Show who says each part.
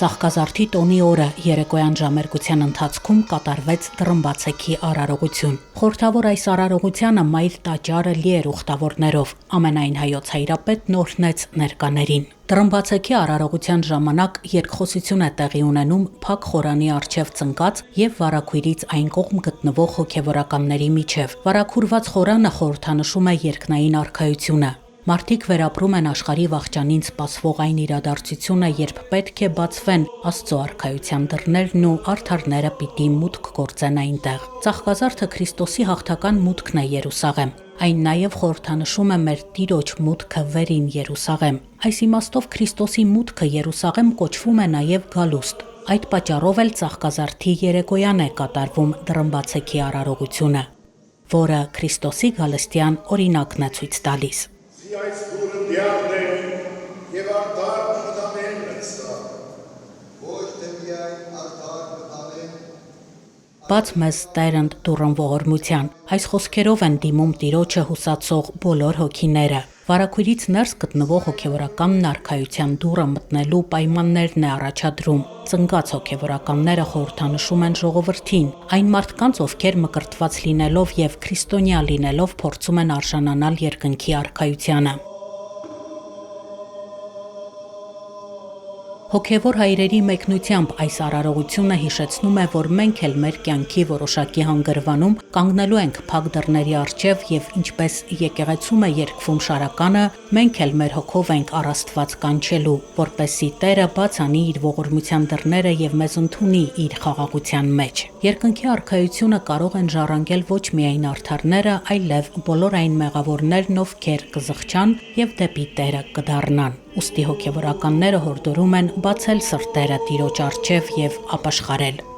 Speaker 1: Ծաղկազարդի տոնի օրը երեկոյան ժամերգության ընթացքում կատարվեց Տրմբացեքի արարողություն։ Խորհրդավոր այս արարողությանը մայր տաճարը լի էր ուխտավորներով, ամենայն հայոց հայրապետն օրհնեց ներկաներին։ Տրմբացեքի արարողության ժամանակ երկխոսություն է տեղի ունենում Փակ խորանի առջև ծնկած եւ վարագույրից այն կողմ գտնվող հոգեվորականների միջև։ Վարագուրված խորանը խորհրդանշում է երկնային արքայությունը։ Մարդիկ վերապրում են աշխարհի վախճանին սպասվող այն իրադարձությունը, երբ պետք է բացվեն Աստծո արքայության դռներն ու արդարները պիտի մուտք գործեն այնտեղ։ Ծաղկազարդը Քրիստոսի հաղթական մուտքն է Երուսաղեմ։ Այն նաև խորհրդանշում է մեր Տիրոջ մուտքը վերին Երուսաղեմ։ Այս իմաստով Քրիստոսի մուտքը Երուսաղեմ կոչվում է նաև գալուստ։ Այդ պատճառով էլ Ծաղկազարդի երեկոյան է կատարվում Տրմբացեքի արարողությունը, որը Քրիստոսի գալստյան օրինակն է ցույց տալիս։
Speaker 2: Այս դուրը դիարներ և արդար մտանեն նստա, ոչ թե միայն արդար մտանեն։
Speaker 1: Բաց մեզ Տերընդ դուռն ողորմության, այս խոսքերով են դիմում Տիրոջը հուսացող բոլոր հոգիները։ Վարագույրից ներս գտնվող հոգևորականն արքայության դուռը մտնելու պայմաններն է առաջադրում։ Ծնկած հոգևորականները խորհրդանշում են ժողովրդին, այն մարդկանց, ովքեր մկրտված լինելով եւ քրիստոնյա լինելով փորձում են արժանանալ երկնքի արքայությանը։ Հոգևոր հայրերի մեկնությամբ այս արարողությունը հիշեցնում է, որ մենք էլ մեր կյանքի որոշակի հանգրվանում կանգնելու ենք փակ դռների առջև եւ ինչպես եկեղեցում է երգվում շարականը, մենք էլ մեր հոգով ենք առ Աստված կանչելու, որպեսզի Տերը բաց անի իր ողորմության դռները եւ մեզ ընդունի իր խաղաղության մեջ։ Երկնքի արքայությունը կարող են ժառանգել ոչ միայն արդարները, այլև բոլոր այն մեղավորներն, ովքեր կզղջան եւ դեպի Տերը կդառնան։ Ուստի հոգևորականները հորդորում են բացել սրտերը Տիրոջ առջև եւ ապաշխարել։